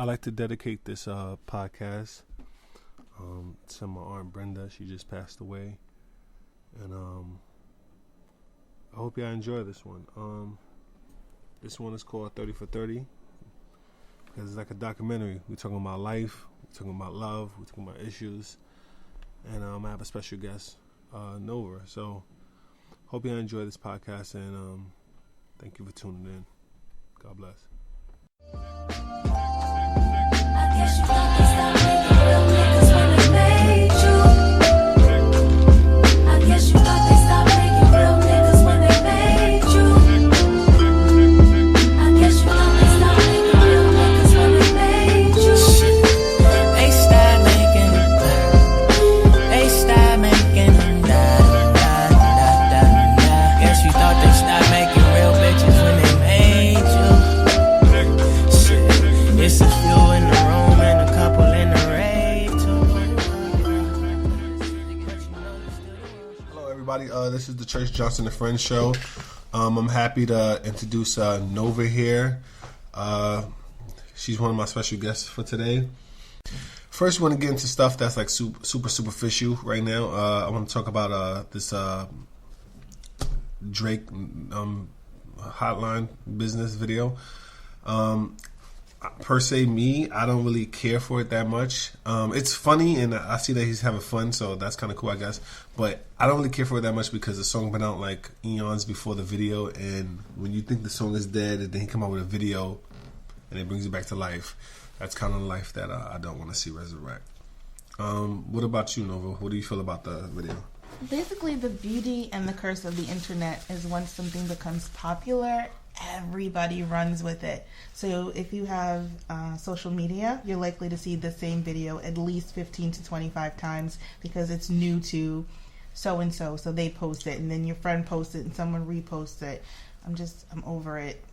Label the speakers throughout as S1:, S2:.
S1: I'd like to dedicate this podcast to my Aunt Brenda. She just passed away. And I hope y'all enjoy this one. This one is called 30 for 30 because it's like a documentary. We're talking about life, we're talking about love, we're talking about issues. And I have a special guest, Nova. So hope y'all enjoy this podcast, and thank you for tuning in. God bless.
S2: I guess you thought they stopped making real niggas when they made you. I guess you thought they stopped making real niggas when they made you. I guess you thought they stopped making real niggas when they made you.
S3: They stopped making da da da da. Guess you thought they stopped making real bitches when they made you. Shit, it's a few in the room and a couple in the rave too.
S1: Hello, everybody. This is the Church Johnson and Friends show. I'm happy to introduce Nova here. She's one of my special guests for today. First, we want to get into stuff that's like super superficial right now. I want to talk about this Drake hotline business video. Per se, I don't really care for it that much. It's funny, and I see that he's having fun, so that's kind of cool, I guess. But I don't really care for it that much because the song been out like eons before the video, and when you think the song is dead, and then he come out with a video, and it brings it back to life. That's kind of life that I don't want to see resurrect. What about you, Nova? What do you feel about the video?
S4: Basically, the beauty and the curse of the internet is once something becomes popular, everybody runs with it. So if you have social media, you're likely to see the same video at least 15 to 25 times because it's new to so-and-so. So they post it, and then your friend posts it, and someone reposts it. I'm over it.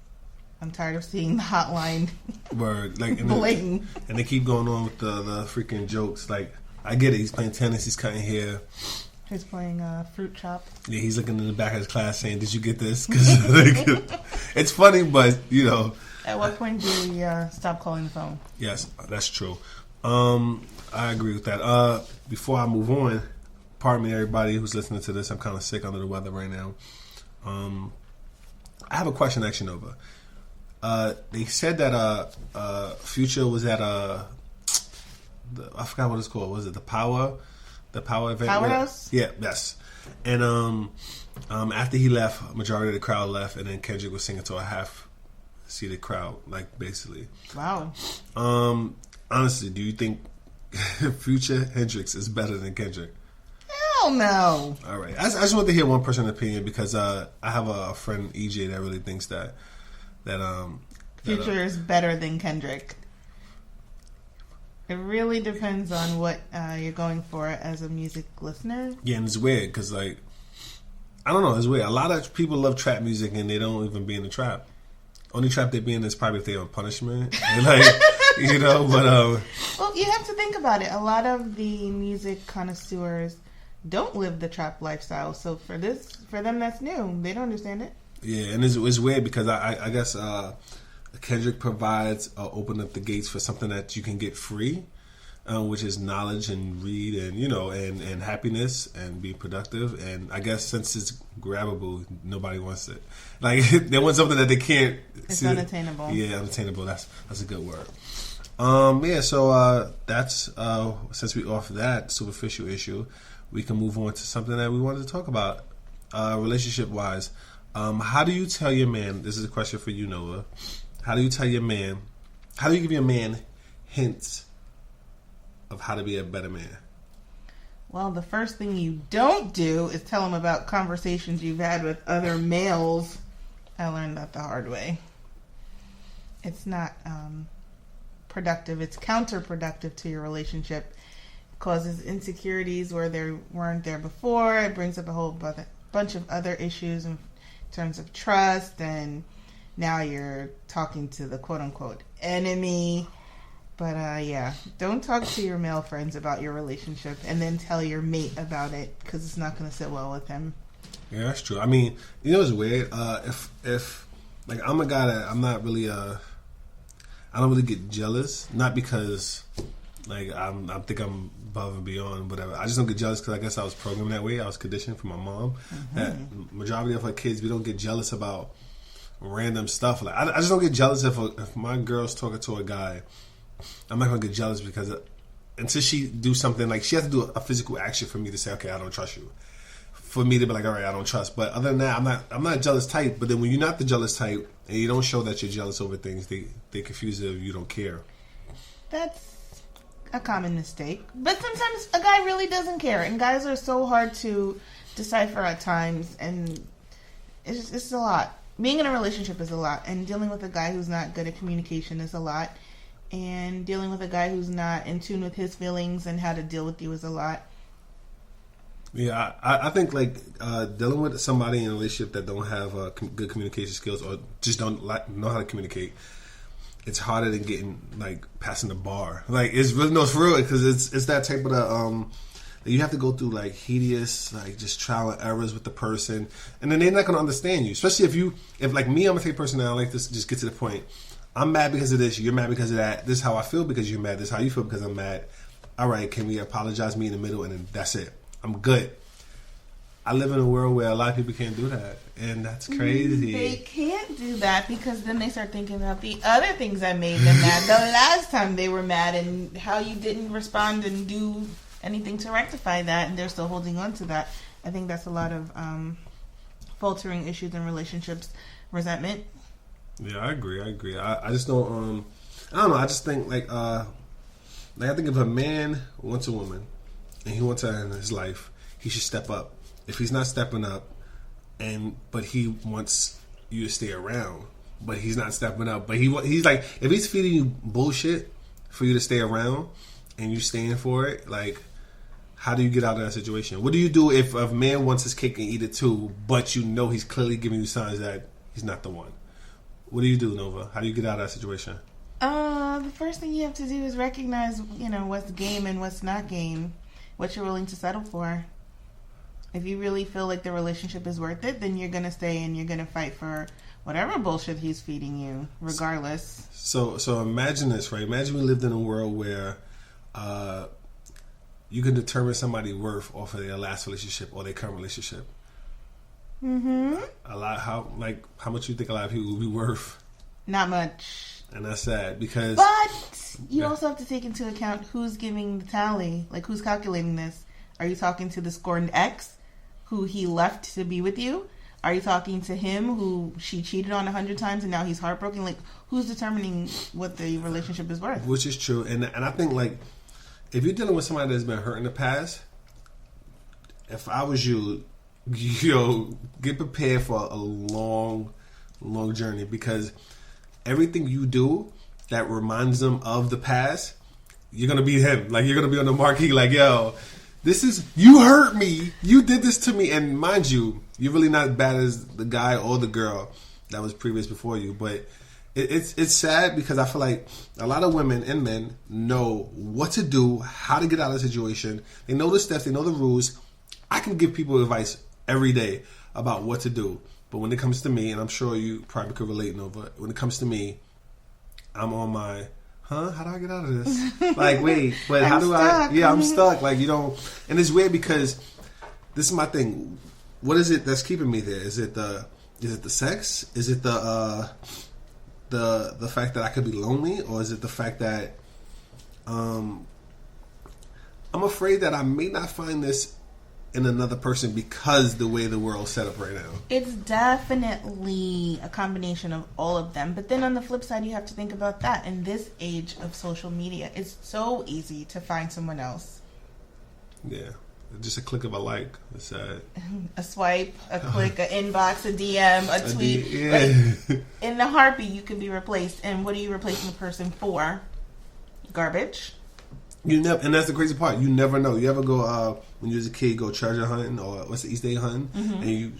S4: I'm tired of seeing the hotline
S1: Word, like,
S4: blatant.
S1: And they keep going on with the freaking jokes. Like, I get it. He's playing tennis. He's cutting hair.
S4: He's playing Fruit Chop.
S1: Yeah, he's looking in the back of his class saying, "Did you get this?" Because it's funny, but you know.
S4: At what point do we stop calling the phone?
S1: Yes, that's true. I agree with that. Before I move on, pardon me, everybody who's listening to this. I'm kind of sick, under the weather right now. I have a question, actually, Nova. They said that Future was at I forgot what it's called. Was it the Power event?
S4: Powerhouse?
S1: Yeah, yes. And after he left, majority of the crowd left, and then Kendrick was singing to a half-seated crowd, like, basically.
S4: Wow.
S1: Honestly, do you think Future Hendrix is better than Kendrick?
S4: Hell no.
S1: All right. I just want to hear one person's opinion because I have a friend, EJ, that really thinks that
S4: Future is better than Kendrick. It really depends on what you're going for as a music listener.
S1: Yeah, and it's weird because, like, I don't know, it's weird. A lot of people love trap music and they don't even be in the trap. Only trap they be in is probably if they're on punishment. Like, you know, but
S4: well, you have to think about it. A lot of the music connoisseurs don't live the trap lifestyle, so for them that's new. They don't understand it.
S1: Yeah, and it's weird because I guess Kendrick provides open up the gates for something that you can get free, which is knowledge and read and, you know, and happiness and be productive. And I guess since it's grabbable, nobody wants it. Like, they want something that they can't.
S4: It's unattainable.
S1: Yeah, unattainable. That's a good word. Yeah. So that's since we off that superficial issue, we can move on to something that we wanted to talk about, relationship wise. How do you tell your man? This is a question for you, Noah. How do you tell your man? How do you give your man hints of how to be a better man?
S4: Well, the first thing you don't do is tell him about conversations you've had with other males. I learned that the hard way. It's not productive. It's counterproductive to your relationship. It causes insecurities where there weren't there before. It brings up a whole bunch of other issues in terms of trust, and now you're talking to the quote-unquote enemy. But yeah, don't talk to your male friends about your relationship and then tell your mate about it, because it's not going to sit well with him.
S1: Yeah, that's true. I mean, you know, it's weird. If like, I'm a guy that I'm not really I don't really get jealous, not because like I think I'm above and beyond whatever. I just don't get jealous because I guess I was programmed that way. I was conditioned from my mom that majority of her kids, we don't get jealous about random stuff. Like I just don't get jealous if my girl's talking to a guy. I'm not gonna get jealous because until she do something, like she has to do a physical action for me to say, okay, I don't trust you. For me to be like, all right, I don't trust. But other than that, I'm not jealous type. But then when you're not the jealous type and you don't show that you're jealous over things, they confuse it if you don't care.
S4: That's a common mistake. But sometimes a guy really doesn't care, and guys are so hard to decipher at times, and it's a lot. Being in a relationship is a lot, and dealing with a guy who's not good at communication is a lot, and dealing with a guy who's not in tune with his feelings and how to deal with you is a lot.
S1: Yeah, I think like dealing with somebody in a relationship that don't have good communication skills or just don't know how to communicate, it's harder than getting like passing the bar. Like it's really for real because it's that type of you have to go through like hideous like just trial and errors with the person, and then they're not gonna understand you. Especially if like me, I'm a type of person that I like to just get to the point. I'm mad because of this. You're mad because of that. This is how I feel because you're mad. This is how you feel because I'm mad. All right, can we apologize? Me in the middle, and then that's it. I'm good. I live in a world where a lot of people can't do that, and that's crazy.
S4: They can't do that because then they start thinking about the other things that made them mad the last time they were mad and how you didn't respond and do anything to rectify that, and they're still holding on to that. I think that's a lot of faltering issues in relationships, resentment.
S1: Yeah, I agree. I just don't. I don't know. I just think like I think if a man wants a woman and he wants her in his life, he should step up. If he's not stepping up, but he wants you to stay around, but he's not stepping up, but he's like, if he's feeding you bullshit for you to stay around and you staying for it, like, how do you get out of that situation? What do you do if a man wants his cake and eat it too, but you know he's clearly giving you signs that he's not the one? What do you do, Nova? How do you get out of that situation?
S4: The first thing you have to do is recognize, what's game and what's not game, what you're willing to settle for. If you really feel like the relationship is worth it, then you're going to stay and you're going to fight for whatever bullshit he's feeding you, regardless.
S1: So imagine this, right? Imagine we lived in a world where you can determine somebody's worth off of their last relationship or their current relationship.
S4: Mm-hmm.
S1: How much you think a lot of people will be worth?
S4: Not much.
S1: And that's sad because...
S4: But you also have to take into account who's giving the tally. Like, who's calculating this? Are you talking to the scorned ex who he left to be with you? Are you talking to him who she cheated on 100 times and now he's heartbroken? Like, who's determining what the relationship is worth?
S1: Which is true. And I think, like, if you're dealing with somebody that's been hurt in the past, if I was you, get prepared for a long, long journey because everything you do that reminds them of the past, you're going to be him. Like, you're going to be on the marquee like, yo, you hurt me. You did this to me. And mind you, you're really not as bad as the guy or the girl that was previous before you. But it's sad because I feel like a lot of women and men know what to do, how to get out of the situation. They know the steps. They know the rules. I can give people advice every day about what to do. But when it comes to me, and I'm sure you probably could relate, Nova, when it comes to me, I'm on my... How do I get out of this? Like, wait, but how do I? Yeah, I'm stuck. Like, and it's weird because this is my thing. What is it that's keeping me there? Is it the sex? Is it the fact that I could be lonely, or is it the fact that I'm afraid that I may not find this in another person because the way the world's set up right now?
S4: It's definitely a combination of all of them. But then on the flip side, you have to think about that. In this age of social media, it's so easy to find someone else.
S1: Yeah. Just a click of a like. It's sad.
S4: A swipe, a click, an inbox, a DM, a tweet.
S1: Yeah.
S4: Like, in the heartbeat, you can be replaced. And what are you replacing the person for? Garbage.
S1: You never, and that's the crazy part. You never know. You ever go when you was a kid, go treasure hunting or what's the Easter egg hunting, and you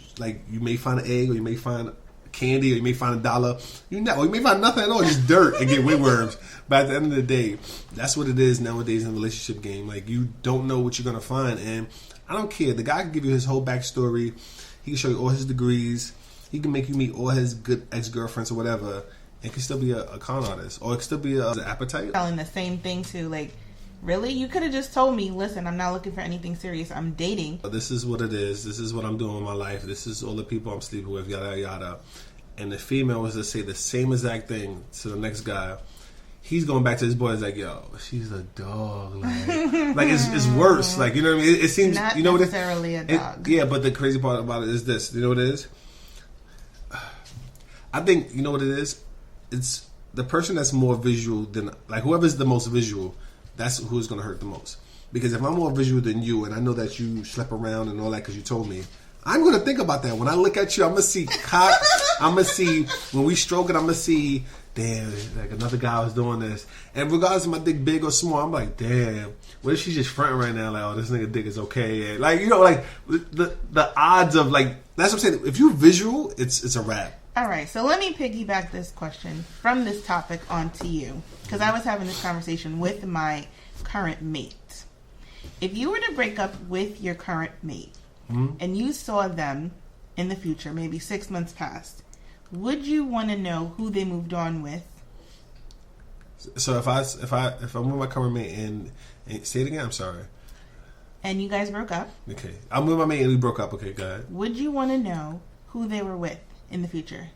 S1: may find an egg or you may find candy or you may find $1. Or you may find nothing at all, just dirt and get whipworms. But at the end of the day, that's what it is nowadays in a relationship game. Like, you don't know what you're gonna find, and I don't care. The guy can give you his whole backstory. He can show you all his degrees. He can make you meet all his good ex-girlfriends or whatever. It could still be a con artist, or it could still be an appetite.
S4: Telling the same thing to, like, really? You could have just told me, listen, I'm not looking for anything serious. I'm dating.
S1: This is what it is. This is what I'm doing in my life. This is all the people I'm sleeping with, yada, yada. And the female was to say the same exact thing to the next guy. He's going back to his boy. He's like, yo, she's a dog. Like it's worse. Like, you know what I mean? It seems,
S4: Not
S1: you know what it
S4: necessarily a dog.
S1: yeah, but the crazy part about it is this. You know what it is? I think, you know what it is? It's the person that's more visual than, like, whoever's the most visual, that's who's going to hurt the most. Because if I'm more visual than you, and I know that you slip around and all that because you told me, I'm going to think about that. When I look at you, I'm going to see cock. I'm going to see, when we stroke it, I'm going to see, damn, like another guy was doing this. And regardless of my dick big or small, I'm like, damn, what if she's just fronting right now? Like, oh, this nigga dick is okay. And like, you know, like, the odds of, like, that's what I'm saying. If you're visual, it's a wrap.
S4: All right, so let me piggyback this question from this topic onto you, because I was having this conversation with my current mate. If you were to break up with your current mate and you saw them in the future, maybe 6 months past, would you want to know who they moved on with?
S1: So if I'm with my current mate and say it again, I'm sorry.
S4: And you guys broke up.
S1: Okay, I'm with my mate and we broke up. Okay, go ahead.
S4: Would you want to know who they were with in the future?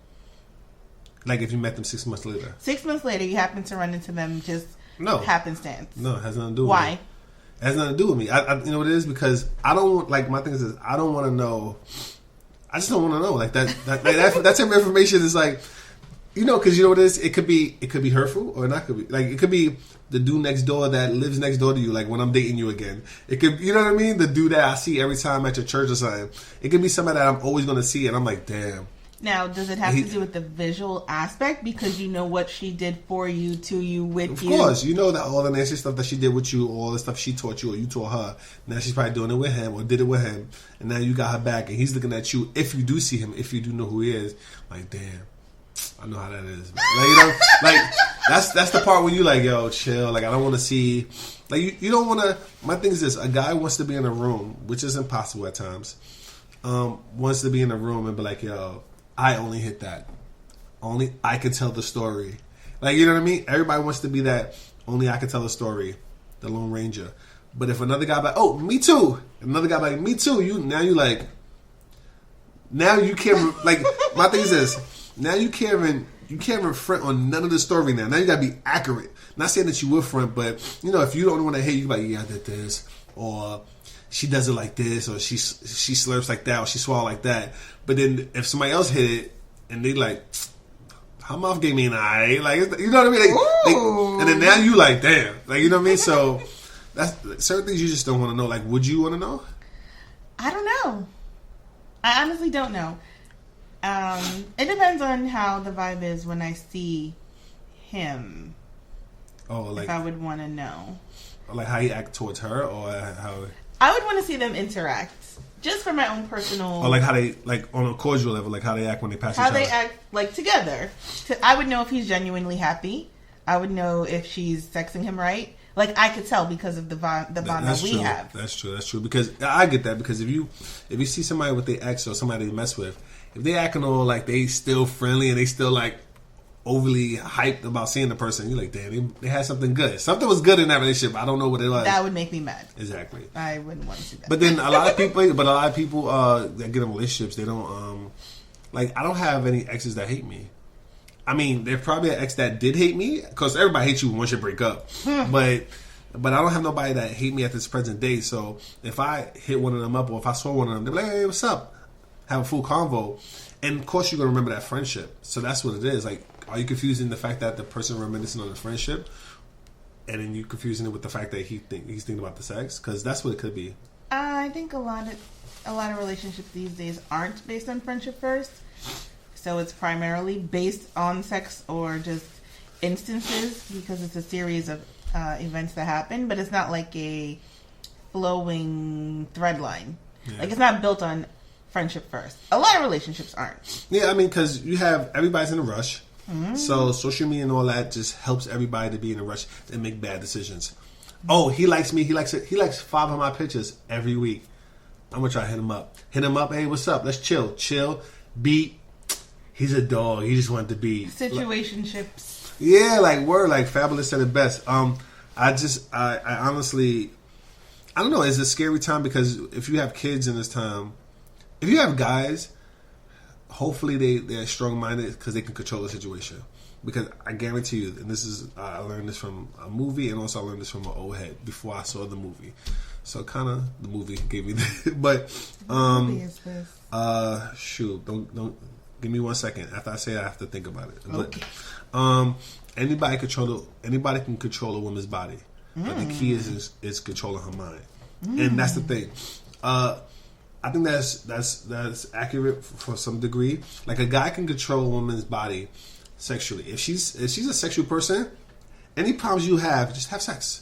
S1: Like if you met them 6 months later.
S4: 6 months later, you happen to run into them just
S1: No.
S4: happenstance.
S1: No, it has nothing to do with
S4: Why?
S1: me. It has nothing to do with me. I you know what it is? Because I don't, like, my thing is I don't want to know. I just don't want to know. Like that type of information is like, you know, because you know what it is? It could be hurtful or not could be. Like, it could be the dude next door that lives next door to you, like when I'm dating you again. It could, you know what I mean? The dude that I see every time at your church or something. It could be somebody that I'm always going to see and I'm like, damn.
S4: Now, does it have to do with the visual aspect because you know what she did for you, to you, with you?
S1: Of course, you know that all the nasty stuff that she did with you, all the stuff she taught you or you taught her. Now she's probably doing it with him or did it with him, and now you got her back, and he's looking at you. If you do see him, if you do know who he is, like, damn, I know how that is. Man. Like, you know, like that's the part where you like, yo, chill. Like, I don't want to see. Like, you don't want to. My thing is this: a guy wants to be in a room, which is impossible at times. Wants to be in a room and be like, yo, I only hit that. Only I can tell the story. Like, you know what I mean? Everybody wants to be that. Only I can tell the story. The Lone Ranger. But if another guy like, oh, me too. Another guy like, me too. Now you can't, like, my thing is this. Now you can't even front on none of the story now. Now you gotta be accurate. Not saying that you will front, but, you know, if you don't want to hate, you like, yeah, I did this. Or she does it like this, or she slurps like that, or she swallow like that. But then if somebody else hit it, and they like, her mouth gave me an eye, like, you know what I mean? And then now you like, damn, like, you know what I mean? So that's certain things you just don't want to know. Like, would you want to know?
S4: I don't know. I honestly don't know. It depends on how the vibe is when I see him.
S1: Oh, like,
S4: if I would want to know.
S1: Like how he act towards her, or how?
S4: I would want to see them interact, just for my own personal.
S1: Or like how they, like on a cordial level, like how they act when they pass each other.
S4: How they act, like, together. I would know if he's genuinely happy. I would know if she's sexing him right. Like, I could tell because of the bond that we have.
S1: That's true. Because I get that. Because if you see somebody with their ex or somebody they mess with, if they acting all like they still friendly and they still like overly hyped about seeing the person, you're like, damn, they had something good. Something was good in that relationship. I don't know what it was.
S4: That would make me mad.
S1: Exactly.
S4: I wouldn't want to see that.
S1: But then a lot of people that get in relationships, they don't like, I don't have any exes that hate me. I mean, there's probably an ex that did hate me, because everybody hates you once you break up. But I don't have nobody that hate me at this present day. So if I hit one of them up, or if I saw one of them, they're like, hey, what's up? Have a full convo. And of course you're going to remember that friendship. So that's what it is. Like, are you confusing the fact that the person reminiscing on the friendship, and then you confusing it with the fact that he's thinking about the sex? Because that's what it could be.
S4: I think a lot of relationships these days aren't based on friendship first. So it's primarily based on sex or just instances, because it's a series of events that happen, but it's not like a flowing thread line. Yeah. Like, it's not built on friendship first. A lot of relationships aren't. Yeah,
S1: I mean, because everybody's in a rush. Mm-hmm. So social media and all that just helps everybody to be in a rush and make bad decisions. Oh, he likes me. He likes 5 of my pictures every week. I'm going to try to hit him up. Hey, what's up? Let's chill. Beat. he's a dog. He just wanted to be
S4: Situationships.
S1: Yeah, like word, like Fabulous said it best. I honestly, I don't know. It's a scary time because if you have kids in this time, if you have guys, hopefully they're strong minded because they can control the situation. Because I guarantee you, and this is I learned this from a movie, and also I learned this from an old head before I saw the movie. So kind of the movie gave me that, but
S4: What movie is this?
S1: shoot, don't give me 1 second. After I say it, I have to think about it.
S4: Okay.
S1: But anybody can control a woman's body, but the key is controlling her mind, and that's the thing. I think that's accurate for some degree. Like a guy can control a woman's body sexually. If she's a sexual person, any problems you have, just have sex.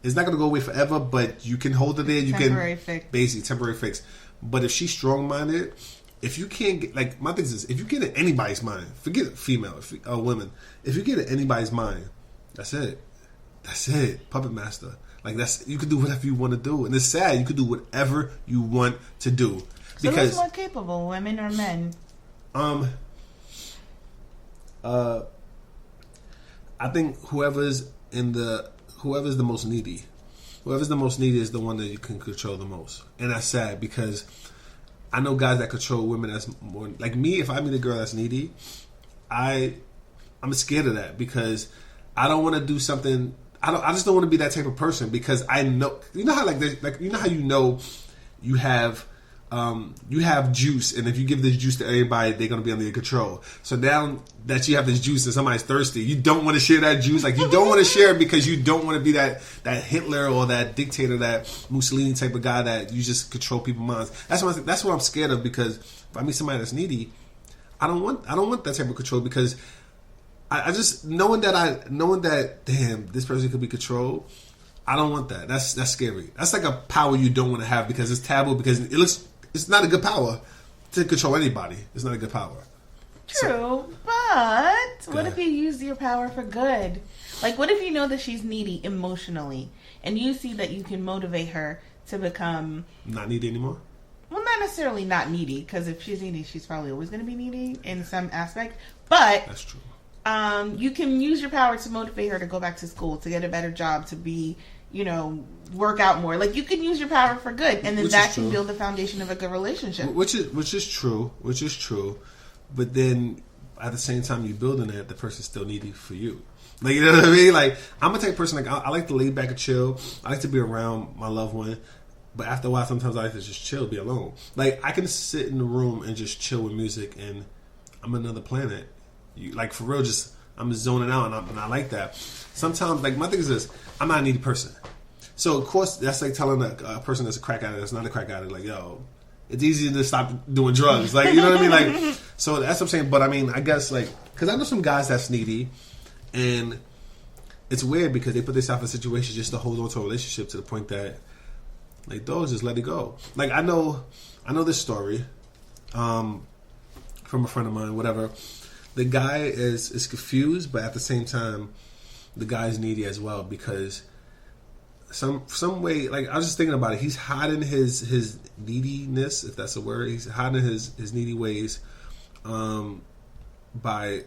S1: It's not gonna go away forever, but you can hold it there. You
S4: Temporary
S1: can
S4: fix.
S1: basically temporary fix. But if she's strong minded, if you can't get like my thing is, if you get in anybody's mind, forget female, women. If you get in anybody's mind, that's it. That's it. Puppet master. Like that's you can do whatever you want to do, and it's sad. You can do whatever you want to do
S4: So
S1: because
S4: who's more capable, women or men?
S1: I think whoever's the most needy. Whoever's the most needy is the one that you can control the most. And that's sad because I know guys that control women that's more like me. If I meet a girl that's needy, I'm scared of that because I don't want to do something. I just don't want to be that type of person because I know how you have juice, and if you give this juice to everybody, they're gonna be under your control. So now that you have this juice and somebody's thirsty, you don't want to share that juice. Like you don't want to share it because you don't want to be that Hitler or that dictator, that Mussolini type of guy that you just control people's minds. That's what I'm scared of because if I meet somebody that's needy, I don't want that type of control because I just knowing that damn this person could be controlled. I don't want that. That's scary. That's like a power you don't want to have because it's taboo because it's not a good power to control anybody. It's not a good power.
S4: True, but what if you use your power for good? Like, what if you know that she's needy emotionally, and you see that you can motivate her to become
S1: Not needy anymore?
S4: well, not necessarily not needy, because if she's needy, she's probably always going to be needy in some aspect. But
S1: That's true.
S4: you can use your power to motivate her to go back to school, to get a better job, to be, work out more. Like you can use your power for good, and then
S1: Which
S4: that
S1: is
S4: can
S1: true.
S4: build the foundation of a good relationship.
S1: Which is true. But then at the same time you're building that, the person's still needy for you. Like, you know what I mean? Like, I'm a type of person, like, I like to lay back and chill. I like to be around my loved one. But after a while, sometimes I like to just chill, be alone. Like, I can sit in the room and just chill with music, and I'm another planet. Like, for real, I'm just zoning out, and I like that. Sometimes, like, my thing is this. I'm not a needy person. So, of course, that's like telling a person that's a crack addict that's not a crack addict, like, yo, it's easy to stop doing drugs. Like, you know what I mean? Like, so that's what I'm saying. But, I mean, I guess, like, because I know some guys that's needy, and it's weird because they put themselves in a situation just to hold on to a relationship to the point that, like, dogs, just let it go. Like, I know this story from a friend of mine, whatever. The guy is confused, but at the same time, the guy's needy as well because some way, like, I was just thinking about it. He's hiding his neediness, if that's a word. He's hiding his needy ways by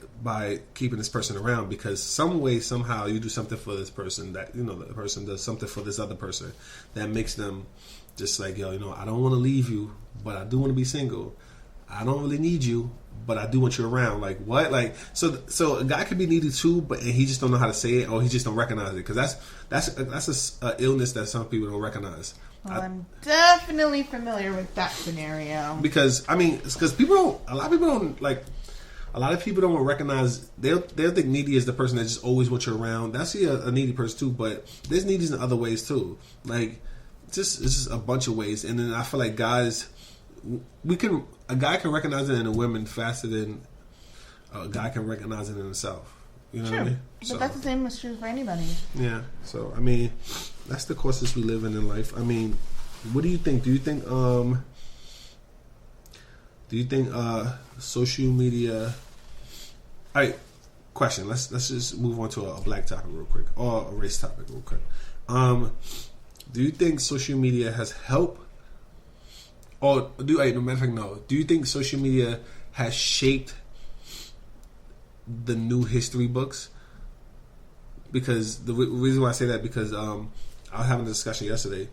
S1: keeping this person around because some way, somehow, you do something for this person that, the person does something for this other person that makes them just like, yo, I don't want to leave you, but I do want to be single. I don't really need you, but I do want you around. Like, what? Like, so a guy could be needy too, but and he just don't know how to say it, or he just don't recognize it, because that's a illness that some people don't recognize.
S4: Well, I'm definitely familiar with that scenario.
S1: Because a lot of people don't recognize. They'll think needy is the person that just always wants you around. That's a needy person too, but there's needies in other ways too. Like, it's just a bunch of ways, and then I feel like guys. A guy can recognize it in a woman faster than a guy can recognize it in himself. You know what I mean?
S4: But that's the same as true for anybody.
S1: Yeah. So I mean, that's the courses we live in life. I mean, what do you think? Do you think social media? All right. Question. Let's just move on to a black topic real quick, or a race topic real quick. Do you think social media has helped? Or do you think social media has shaped the new history books. Because the reason why I say that, because I was having a discussion yesterday.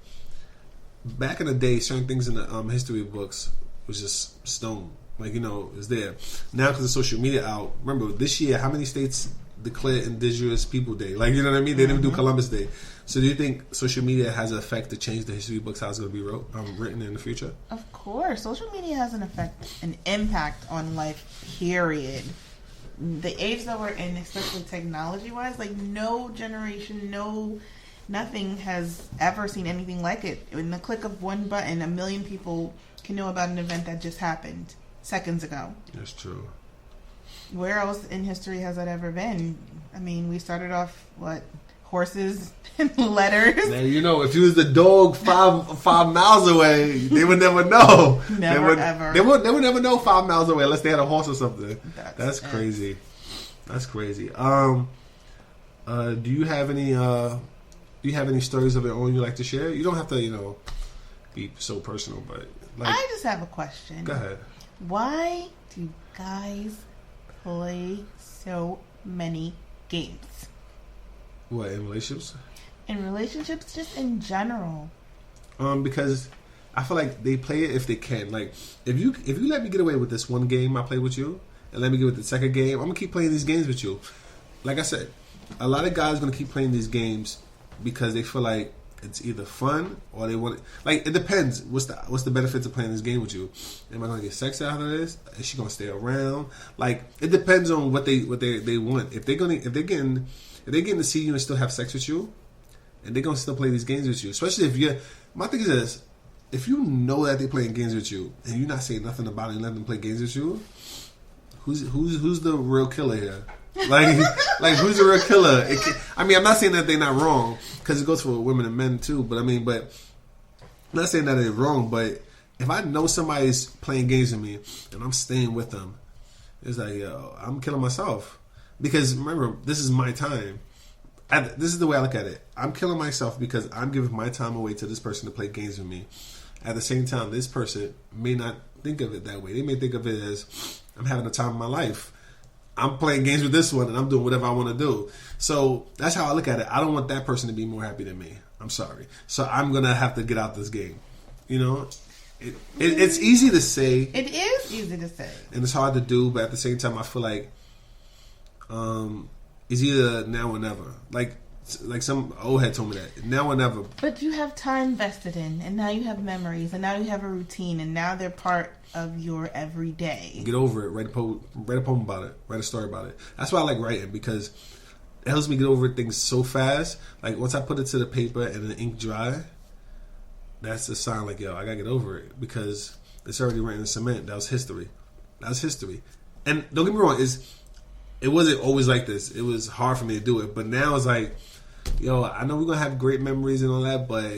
S1: Back in the day, certain things in the history books was just stone. Like, it's there. Now, because of social media out, remember, this year, how many states declared Indigenous People Day? Like, you know what I mean? They didn't do Columbus Day. So do you think social media has an effect to change the history books, how it's going to be written in the future?
S4: Of course. Social media has an impact on life, period. The age that we're in, especially technology-wise, like, no generation, nothing has ever seen anything like it. In the click of one button, 1 million people can know about an event that just happened seconds ago.
S1: That's true.
S4: Where else in history has that ever been? I mean, we started off, horses and letters.
S1: Now, if you was the dog 5 miles away, they would never know.
S4: Ever.
S1: They would never know 5 miles away unless they had a horse or something. That's crazy. That's crazy. Do you have any stories of your own you like to share? You don't have to, be so personal, but
S4: I just have a question.
S1: Go ahead.
S4: Why do guys play so many games?
S1: What, in relationships?
S4: In relationships, just in general.
S1: Because I feel like they play it if they can. Like, if you let me get away with this one game I play with you, and let me get with the second game, I'm gonna keep playing these games with you. Like I said, a lot of guys gonna keep playing these games because they feel like it's either fun or they want it. Like, it depends. What's the benefits of playing this game with you? Am I gonna get sex out of this? Is she gonna stay around? Like, it depends on what they want. If they're getting to see you and still have sex with you, and they're gonna still play these games with you, especially if my thing is this: if you know that they're playing games with you and you're not saying nothing about it and letting them play games with you, who's the real killer here? Like who's the real killer? I'm not saying that they're not wrong, because it goes for women and men too. But I'm not saying that they're wrong. But if I know somebody's playing games with me and I'm staying with them, it's like, yo, I'm killing myself. Because remember, this is my time. This is the way I look at it. I'm killing myself because I'm giving my time away to this person to play games with me. At the same time, this person may not think of it that way. They may think of it as, I'm having the time of my life. I'm playing games with this one and I'm doing whatever I want to do. So that's how I look at it. I don't want that person to be more happy than me. I'm sorry. So I'm going to have to get out this game. It's easy to say.
S4: It is easy to say.
S1: And it's hard to do, but at the same time, I feel like it's either now or never. Like some old head told me that. Now or never.
S4: But you have time vested in, and now you have memories, and now you have a routine, and now they're part of your everyday.
S1: Get over it. Write a poem about it. Write a story about it. That's why I like writing, because it helps me get over things so fast. Like, once I put it to the paper and the ink dry, that's a sign like, yo, I gotta get over it, because it's already written in cement. That was history. And don't get me wrong, it wasn't always like this. It was hard for me to do it, but now it's like, yo, I know we're gonna have great memories and all that, but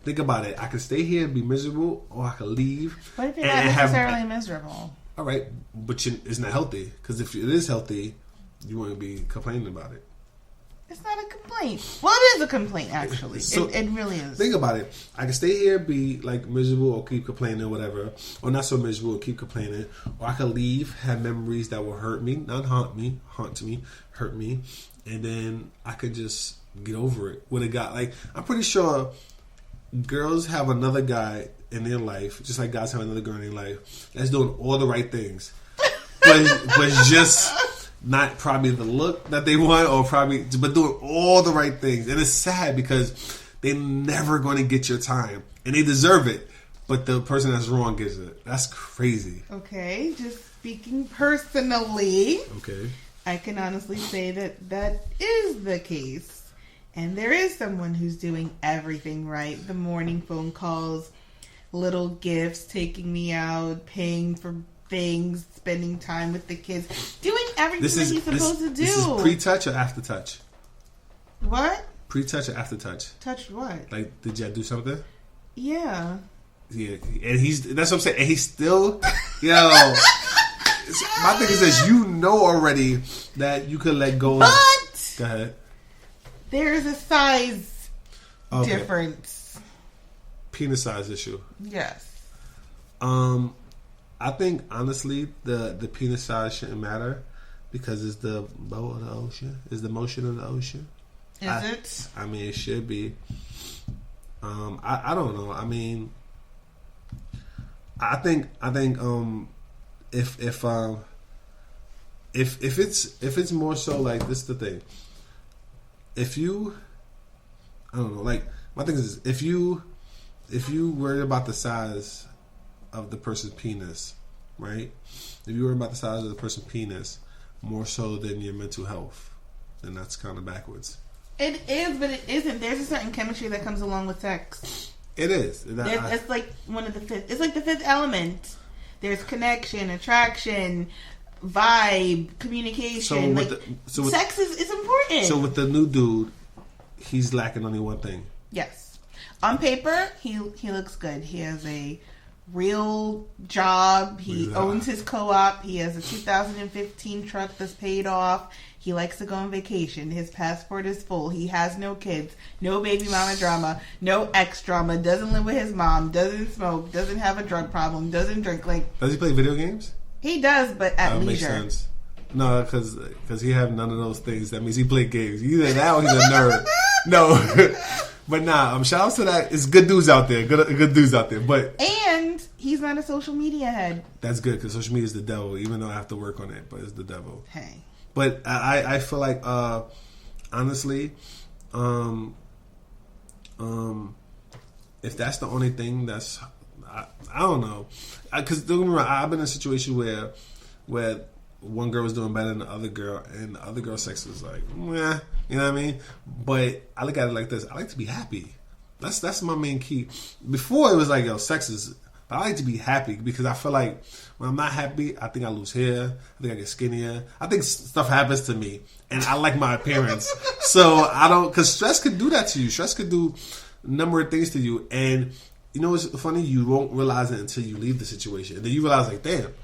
S1: think about it. I can stay here and be miserable, or I can leave.
S4: What if you're not necessarily miserable?
S1: All right, but it's not healthy. Because if it is healthy, you won't be complaining about it.
S4: It's not a complaint. Well, it is a complaint, actually.
S1: So,
S4: it really is.
S1: Think about it. I can stay here, be like miserable, or keep complaining, or whatever, or not so miserable, or keep complaining, or I can leave, have memories that will hurt me, not hurt me, and then I could just get over it with a guy. Like, I'm pretty sure girls have another guy in their life, just like guys have another girl in their life, that's doing all the right things, but just not probably the look that they want, but doing all the right things. And it's sad because they're never going to get your time, and they deserve it, but the person that's wrong gets it. That's crazy.
S4: Okay, just speaking personally,
S1: okay,
S4: I can honestly say that is the case. And there is someone who's doing everything right. The morning phone calls, little gifts, taking me out, paying for things, spending time with the kids, doing everything that he's supposed to do.
S1: This is pre-touch or after-touch?
S4: What?
S1: Pre-touch or after-touch?
S4: Touch what?
S1: Like, did y'all do something?
S4: Yeah.
S1: Yeah, and that's what I'm saying. And he's still, my thing is this: you know already that you could let go.
S4: But
S1: go ahead.
S4: There is a size difference.
S1: Penis size issue.
S4: Yes.
S1: I think honestly the penis size shouldn't matter. because it's the bow of the ocean. It's the motion of the ocean.
S4: Is it?
S1: I mean, it should be. I don't know. I mean, I think if it's more so like this is the thing. If you, I don't know, like my thing is if you worry about the size of the person's penis, right? If you worry about the size of the person's penis more so than your mental health, then that's kind of backwards.
S4: It is, but it isn't. There's a certain chemistry that comes along with sex.
S1: It is.
S4: It's like one of the fifth. It's like the fifth element. There's connection, attraction, vibe, communication. Sex is important.
S1: So with the new dude, he's lacking only one thing.
S4: Yes, on paper he looks good. He has a real job. He owns his co-op. He has a 2015 truck that's paid off. He likes to go on vacation. His passport is full. He has no kids, no baby mama drama, no ex drama, doesn't live with his mom, doesn't smoke, doesn't have a drug problem, doesn't drink. Like,
S1: does he play video games?
S4: He does, but at leisure. Makes sense.
S1: No, because he have none of those things. That means he play games. Either that or he's a nerd. No. But nah, shout out to that. It's good dudes out there. Good dudes out there.
S4: And he's not a social media head.
S1: That's good because social media is the devil, even though I have to work on it, but it's the devil.
S4: Hey.
S1: But I feel like, honestly, if that's the only thing that's, I don't know. Because don't get me wrong, I've been in a situation where one girl was doing better than the other girl, and the other girl's sex was like, meh, you know what I mean? But I look at it like this. I like to be happy. That's my main key. Before it was like, yo, sex is... But I like to be happy because I feel like when I'm not happy, I think I lose hair. I think I get skinnier. I think stuff happens to me, and I like my appearance. So I don't, because stress could do that to you. Stress could do a number of things to you, and you know what's funny? You won't realize it until you leave the situation, and then you realize, like, damn,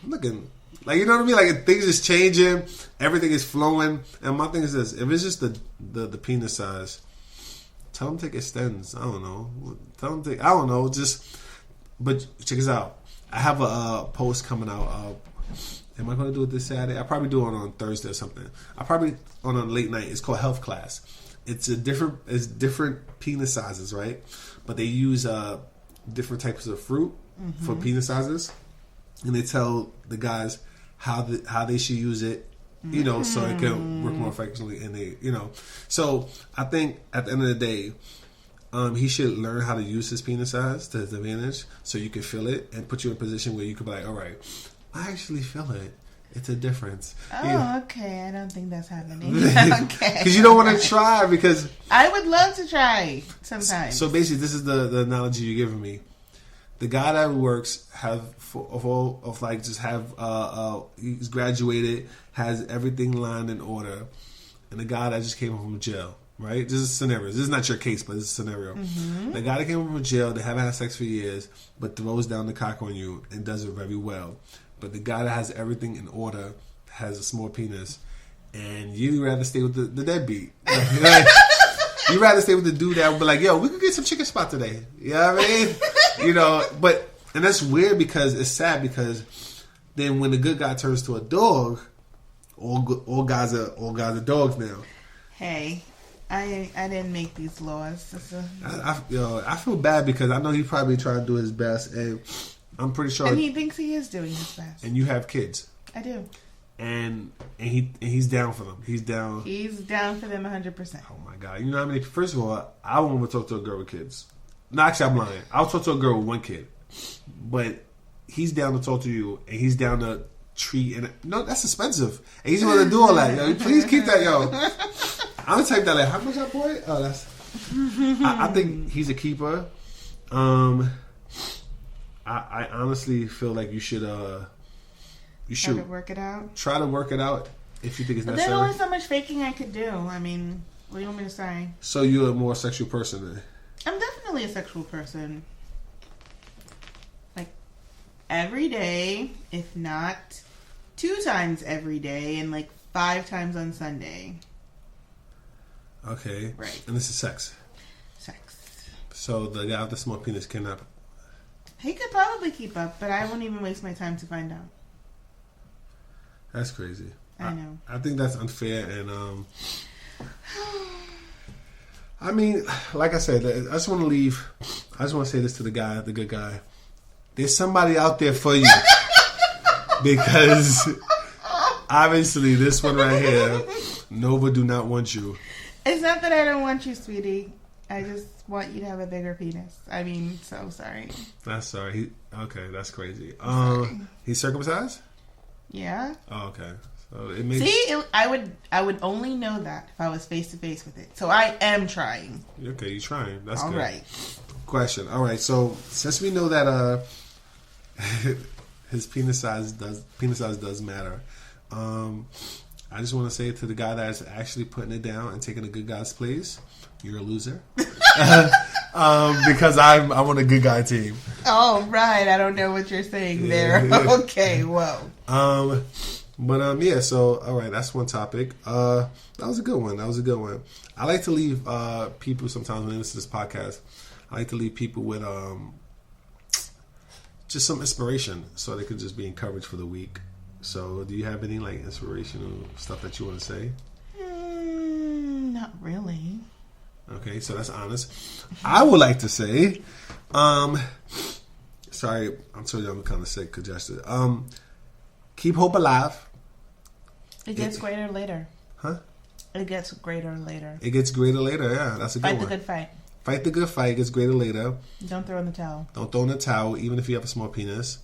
S1: I'm looking like, you know what I mean? Like, things is changing, everything is flowing, and my thing is this: if it's just the penis size, tell them to take extends. I don't know. Tell them to, I don't know, just. But check this out. I have a post coming out. Am I going to do it this Saturday? I'll probably do it on Thursday or something. I'll probably on a late night. It's called Health Class. It's different penis sizes, right? But they use different types of fruit for penis sizes, and they tell the guys how they should use it, you know, so it can work more effectively. And they, you know, so I think at the end of the day. He should learn how to use his penis size to his advantage so you can feel it and put you in a position where you can be like, all right, I actually feel it. It's a difference.
S4: Oh,
S1: yeah.
S4: Okay. I don't think that's happening. Okay.
S1: Because you don't want to try because...
S4: I would love to try sometimes. So
S1: basically, this is the analogy you're giving me. The guy that works he's graduated, has everything lined in order, and the guy that just came home from jail. Right? This is a scenario. This is not your case, but this is a scenario. The guy that came from jail, they haven't had sex for years, but throws down the cock on you and does it very well. But the guy that has everything in order has a small penis, and you'd rather stay with the deadbeat. You'd rather stay with the dude that would be like, yo, we could get some chicken spot today. You know what I mean? You know, and that's weird because it's sad because then when the good guy turns to a dog, all guys are dogs now.
S4: Hey. I didn't make these laws.
S1: I feel bad because I know he probably trying to do his best, and I'm pretty sure.
S4: And he thinks he is doing his best.
S1: And you have kids.
S4: I do.
S1: And he's down for them. He's down.
S4: He's down for them 100%.
S1: Oh my God! You know what I mean? First of all, I won't talk to a girl with kids. No, actually, I'm lying. I'll talk to a girl with one kid, but he's down to talk to you, and he's down to treat. And no, that's expensive. And he's going to do all that. Yo, please keep that, yo. I'm the type that like, how much that boy? Oh, that's. I think he's a keeper. I honestly feel like you should
S4: try to work it out.
S1: Try to work it out if you think it's necessary.
S4: There's only so much faking I could do. I mean, what do you want me to say?
S1: So you're a more sexual person then?
S4: I'm definitely a sexual person. Like every day, if not 2 times every day, and like 5 times on Sunday.
S1: Okay.
S4: Right.
S1: And this is sex.
S4: Sex.
S1: So the guy with the small penis cannot.
S4: He could probably keep up, but I won't even waste my time to find out.
S1: That's crazy.
S4: I know.
S1: I think that's unfair, and I mean, like I said, I just want to leave. I just want to say this to the good guy. There's somebody out there for you, because obviously this one right here, Nova, do not want you.
S4: It's not that I don't want you, sweetie. I just want you to have a bigger penis. I mean, so sorry.
S1: That's sorry. Okay, that's crazy.
S4: Sorry.
S1: He's circumcised?
S4: Yeah.
S1: Oh, okay. So it makes.
S4: See, I would only know that if I was face to face with it. So I am trying.
S1: Okay, you're trying. That's
S4: All
S1: good.
S4: right.
S1: Question. All right. So since we know that his penis size does matter, I just want to say to the guy that's actually putting it down and taking a good guy's place, you're a loser. Because I'm on a good guy team.
S4: Oh, right. I don't know what you're saying there. Okay, whoa.
S1: Yeah, so, all right, that's one topic. That was a good one. I like to leave people sometimes when they listen to this podcast, I like to leave people with just some inspiration so they could just be encouraged for the week. So, do you have any, like, inspirational stuff that you want to say?
S4: Not really.
S1: Okay, so that's honest. I would like to say, sorry, I'm telling you I'm kind of sick, congested. Keep hope alive.
S4: It gets greater later.
S1: Huh?
S4: It gets greater later.
S1: It gets greater later, yeah, that's a good
S4: Fight
S1: one.
S4: the good fight.
S1: Fight the good fight, it gets greater later.
S4: Don't throw in the towel.
S1: Don't throw in the towel, even if you have a small penis.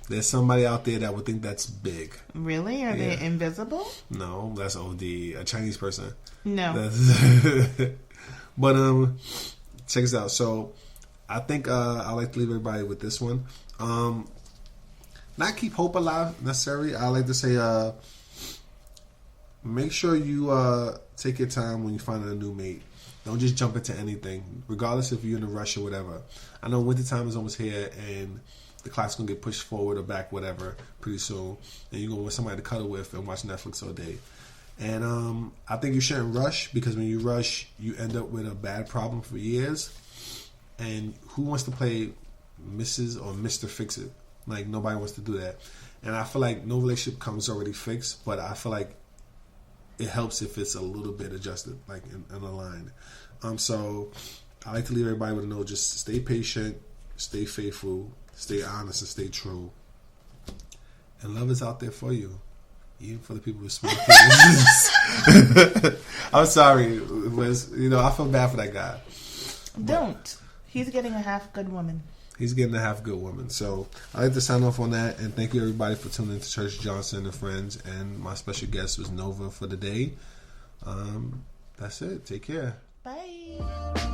S1: There's somebody out there that would think that's big.
S4: Really? Are they invisible?
S1: No, that's OD. A Chinese person.
S4: No.
S1: But check this out. So I think I like to leave everybody with this one. Not keep hope alive necessarily. I like to say make sure you take your time when you find a new mate. Don't just jump into anything, regardless if you're in a rush or whatever. I know wintertime is almost here, and the clock's going to get pushed forward or back, whatever, pretty soon. And you're going to want somebody to cuddle with and watch Netflix all day. And I think you shouldn't rush, because when you rush, you end up with a bad problem for years. And who wants to play Mrs. or Mr. Fix-It? Like, nobody wants to do that. And I feel like no relationship comes already fixed, but I feel like it helps if it's a little bit adjusted, like in a line. So I like to leave everybody with a note: just stay patient, stay faithful, stay honest, and stay true. And love is out there for you, even for the people with small penises. I'm sorry, I feel bad for that guy.
S4: Don't. He's getting a half good woman.
S1: He's getting a half good woman. So I like to sign off on that, and thank you everybody for tuning in to Church Johnson and Friends. And my special guest was Nova for the day. That's it. Take care.
S4: Bye.